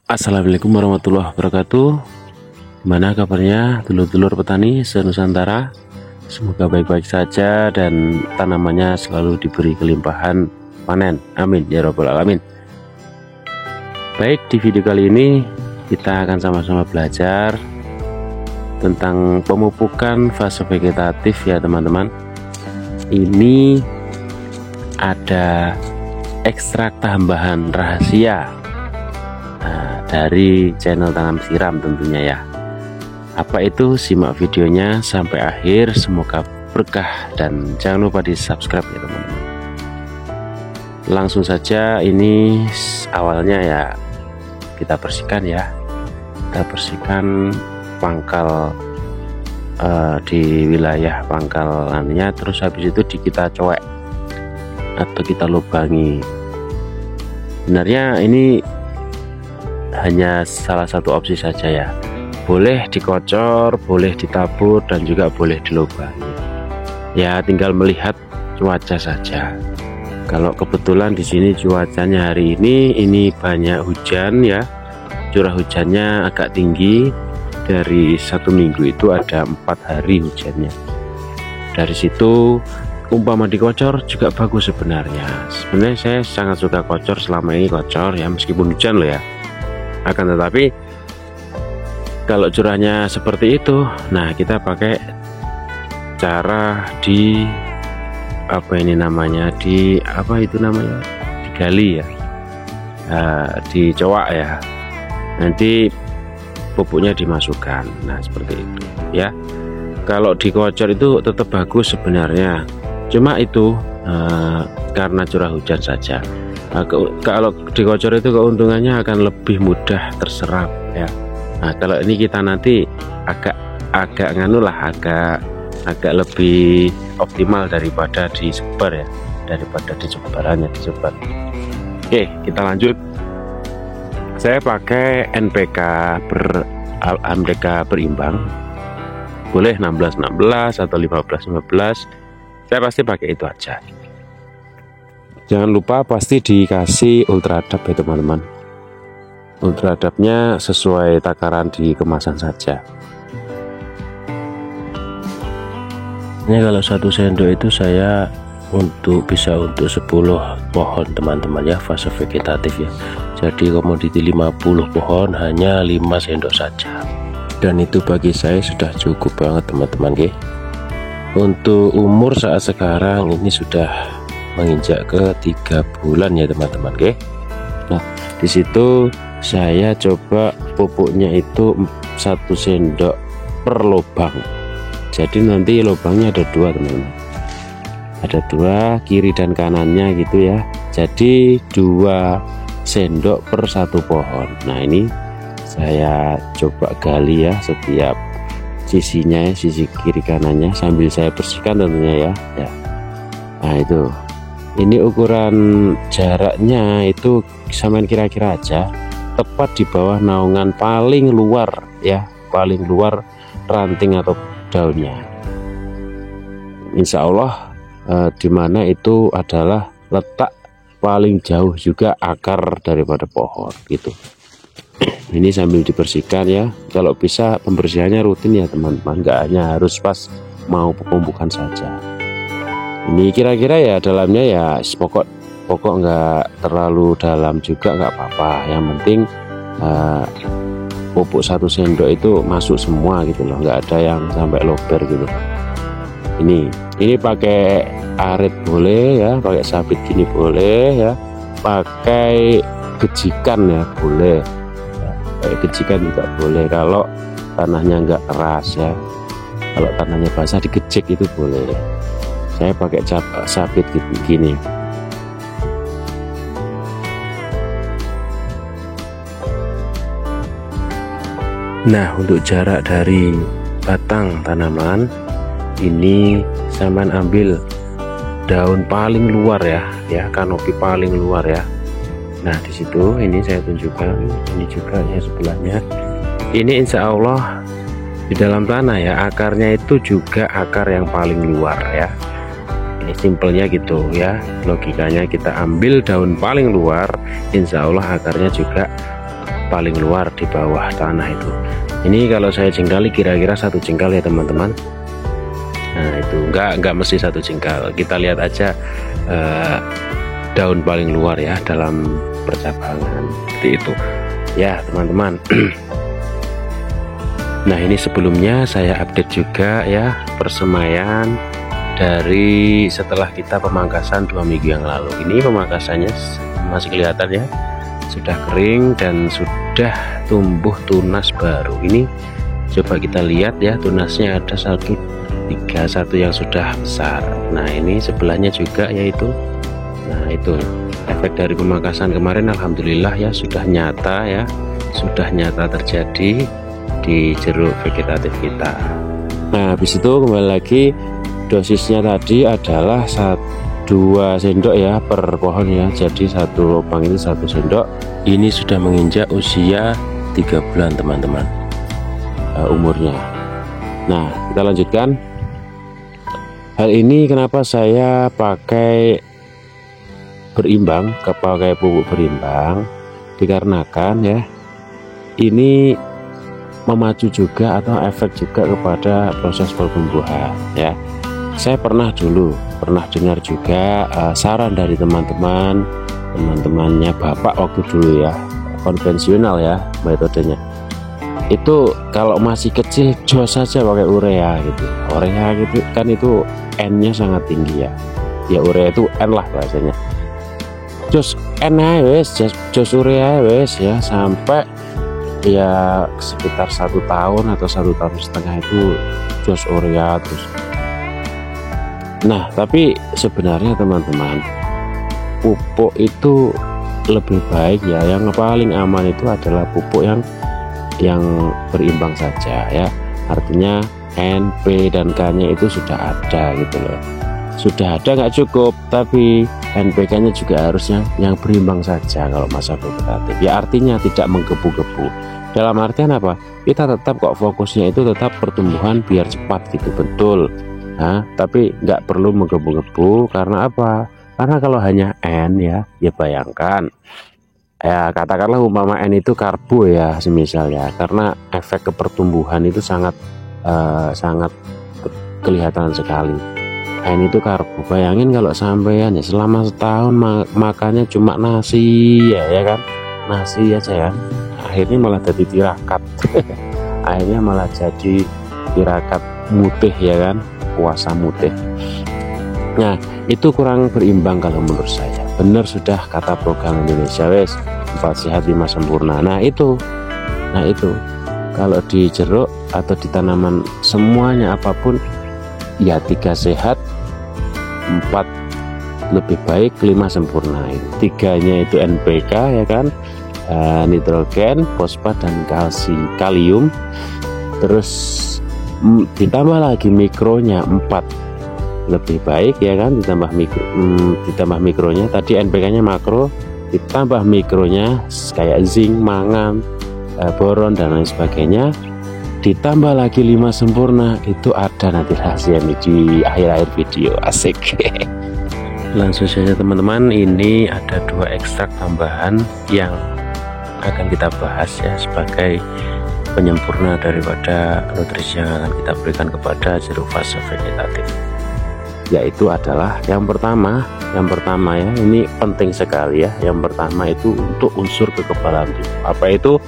Assalamualaikum warahmatullahi wabarakatuh. Gimana kabarnya dulur-dulur petani se-Nusantara? Semoga baik-baik saja dan tanamannya selalu diberi kelimpahan panen. Amin ya robbal alamin. Baik, di video kali ini kita akan sama-sama belajar tentang pemupukan fase vegetatif ya teman-teman. Ini ada ekstrak tambahan rahasia dari channel Tanam Siram tentunya ya. Apa itu? Simak videonya sampai akhir, semoga berkah dan jangan lupa di subscribe ya teman-teman. Langsung saja, ini awalnya ya kita bersihkan ya, kita bersihkan pangkal di wilayah pangkal nantinya, terus habis itu kita coek atau kita lubangi. Sebenarnya ini hanya salah satu opsi saja ya, boleh dikocor, boleh ditabur, dan juga boleh dilubangi ya, tinggal melihat cuaca saja. Kalau kebetulan di sini cuacanya hari ini banyak hujan ya, curah hujannya agak tinggi, dari 1 minggu itu ada 4 hari hujannya. Dari situ umpama dikocor juga bagus sebenarnya. Sebenarnya saya sangat suka kocor, selama ini kocor ya, meskipun hujan loh ya. Akan tetapi kalau curahnya seperti itu, nah kita pakai cara di apa ini namanya, di apa itu namanya, digali ya, dicowak ya, nanti pupuknya dimasukkan. Nah seperti itu ya. Kalau dikocor itu tetap bagus sebenarnya, cuma itu karena curah hujan saja. Kalau dikocor itu keuntungannya akan lebih mudah terserap ya. Nah kalau ini kita nanti agak nganu lah, agak lebih optimal daripada disebar ya, daripada disebar. Oke, kita lanjut. Saya pakai NPK berimbang, boleh 16-16 atau 15-15, saya pasti pakai itu aja. Jangan lupa pasti dikasih ultradap ya teman-teman. Ultradapnya sesuai takaran di kemasan saja. Ini kalau 1 sendok itu saya bisa untuk 10 pohon teman-teman ya, fase vegetatif ya. Jadi komoditi 50 pohon hanya 5 sendok saja. Dan itu bagi saya sudah cukup banget teman-teman ya. Untuk umur saat sekarang ini sudah menginjak ke 3 bulan ya teman-teman oke. Nah disitu saya coba pupuknya itu 1 sendok per lubang. Jadi nanti lubangnya ada 2 teman-teman, ada 2 kiri dan kanannya gitu ya. Jadi 2 sendok per 1 pohon. Nah ini saya coba gali ya, setiap sisinya ya, sisi kiri kanannya, sambil saya bersihkan tentunya ya. Nah itu, ini ukuran jaraknya itu samain kira-kira aja, tepat di bawah naungan paling luar ya, paling luar ranting atau daunnya. Insya Allah dimana itu adalah letak paling jauh juga akar daripada pohon gitu. Ini sambil dibersihkan ya, kalau bisa pembersihannya rutin ya teman-teman, nggak hanya harus pas mau pemupukan saja. Ini kira-kira ya dalamnya ya pokok nggak terlalu dalam juga nggak apa-apa, yang penting pupuk 1 sendok itu masuk semua gitu loh, nggak ada yang sampai lober gitu. Ini pakai arit boleh ya, pakai sabit gini boleh ya, pakai gejikan ya boleh ya, pakai gejikan juga boleh kalau tanahnya nggak keras ya. Kalau tanahnya basah digejek itu boleh. Saya pakai sabit gini. Nah untuk jarak dari batang tanaman ini sampean ambil daun paling luar ya, kanopi paling luar ya. Nah di situ ini saya tunjukkan, ini juga ya sebelahnya. Ini insya Allah di dalam tanah ya, akarnya itu juga akar yang paling luar ya. Ini simpelnya gitu ya, logikanya kita ambil daun paling luar, insya Allah akarnya juga paling luar di bawah tanah itu. Ini kalau saya jengkali kira-kira 1 jengkal ya teman-teman. Nah itu enggak mesti 1 jengkal, kita lihat aja daun paling luar ya dalam percabangan seperti itu ya teman-teman. Nah ini sebelumnya saya update juga ya persemaian dari setelah kita pemangkasan 2 minggu yang lalu. Ini pemangkasannya masih kelihatan ya, sudah kering dan sudah tumbuh tunas baru. Ini coba kita lihat ya, tunasnya ada 1, 3, 1 yang sudah besar. Nah ini sebelahnya juga yaitu, nah itu efek dari pemangkasan kemarin alhamdulillah ya sudah nyata ya, sudah nyata terjadi di jeruk vegetatif kita. Nah habis itu kembali lagi, dosisnya tadi adalah 2 sendok ya per pohon ya, jadi 1 lubang itu 1 sendok. Ini sudah menginjak usia 3 bulan teman-teman umurnya. Nah kita lanjutkan. Hal ini kenapa saya pakai berimbang, pakai pupuk berimbang, dikarenakan ya ini memacu juga atau efek juga kepada proses pertumbuhan ya. Saya pernah dengar juga saran dari teman-temannya bapak waktu dulu ya, konvensional ya metodenya. Itu kalau masih kecil jos saja pakai urea gitu. Urea gitu kan itu N-nya sangat tinggi ya. Ya urea itu N lah bahasanya. Jos N wes, jos urea wes ya sampai ya sekitar 1 tahun atau 1,5 tahun itu jos urea terus. Nah tapi sebenarnya teman-teman, pupuk itu lebih baik ya, yang paling aman itu adalah pupuk yang berimbang saja ya, artinya N, P dan K nya itu sudah ada gitu loh. Sudah ada nggak cukup, tapi NPK nya juga harusnya yang berimbang saja kalau masa vegetatif ya, artinya tidak menggebu-gebu. Dalam artian apa, kita tetap kok fokusnya itu tetap pertumbuhan biar cepat gitu, betul. Nah, tapi nggak perlu menggebu-gebu. Karena apa? Karena kalau hanya N ya bayangkan ya, katakanlah umpama N itu karbo ya semisal ya, karena efek kepertumbuhan itu sangat kelihatan sekali. N itu karbo, bayangin kalau sampean ya selama setahun makannya cuma nasi ya kan, nasi aja ya, akhirnya malah jadi tirakat. Akhirnya malah jadi tirakat mutih ya kan, puasa mutih. Nah itu kurang berimbang kalau menurut saya. Benar sudah kata program Indonesia wes 4 sehat 5 sempurna. Nah itu kalau di jeruk atau di tanaman semuanya apapun ya 3 sehat, 4 lebih baik, 5 sempurna. 3-nya itu NPK ya kan, nitrogen, fosfat dan kalium. Terus ditambah lagi mikronya 4 lebih baik ya kan, ditambah mikronya tadi, NPK-nya makro, ditambah mikronya kayak zinc, mangan, boron dan lain sebagainya, ditambah lagi 5 sempurna. Itu ada nanti rahasianya di akhir-akhir video, asik. Langsung saja teman-teman, ini ada 2 ekstrak tambahan yang akan kita bahas ya sebagai penyempurna daripada nutrisi yang akan kita berikan kepada jeruk fase vegetatif. Yaitu adalah yang pertama ya, ini penting sekali ya. Yang pertama itu untuk unsur kekebalan tubuh. Apa itu?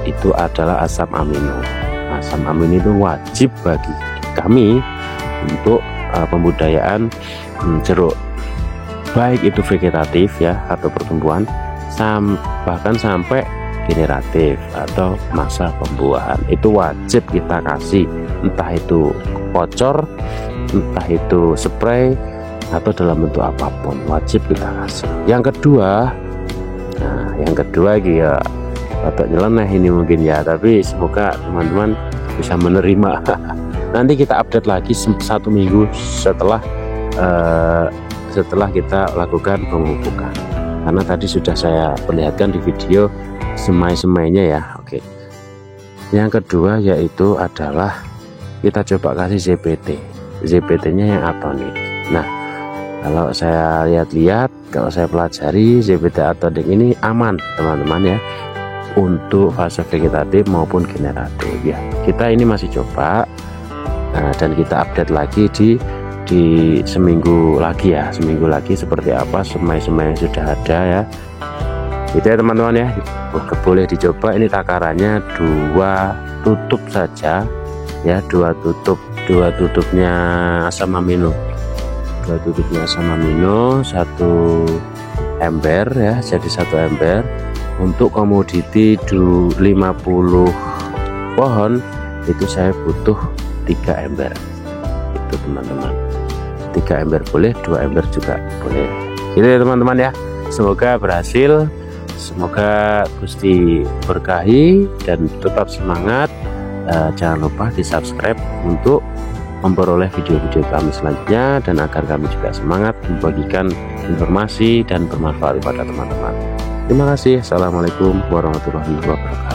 Itu adalah asam amino. Asam amino itu wajib bagi kami untuk pembudayaan jeruk, baik itu vegetatif ya atau pertumbuhan, bahkan sampai generatif atau masa pembuahan. Itu wajib kita kasih, entah itu kocor, entah itu spray atau dalam bentuk apapun, wajib kita kasih. Yang kedua ya atau nyeleneh ini mungkin ya, tapi semoga teman-teman bisa menerima. Nanti kita update lagi 1 minggu setelah kita lakukan pemupukan, karena tadi sudah saya perlihatkan di video semai-semainya ya. Oke. Yang kedua yaitu adalah kita coba kasih ZPT-nya yang atonik. Nah kalau saya lihat-lihat, kalau saya pelajari, ZPT atonik ini aman teman-teman ya, untuk fase vegetatif maupun generatif ya. Kita ini masih coba, dan kita update lagi di seminggu lagi ya, seminggu lagi seperti apa semai-semai yang sudah ada ya. Itu ya teman-teman ya, boleh dicoba. Ini takarannya 2 tutup saja ya, 2 tutupnya asam amino, 2 tutupnya asam amino, 1 ember ya, jadi 1 ember. Untuk komoditi 50 pohon itu saya butuh 3 ember itu teman-teman. 3 ember boleh, 2 ember juga boleh, gitu ya teman-teman ya. Semoga berhasil, semoga Gusti berkahi dan tetap semangat. Jangan lupa di subscribe untuk memperoleh video-video kami selanjutnya, dan agar kami juga semangat membagikan informasi dan bermanfaat kepada teman-teman. Terima kasih. Assalamualaikum warahmatullahi wabarakatuh.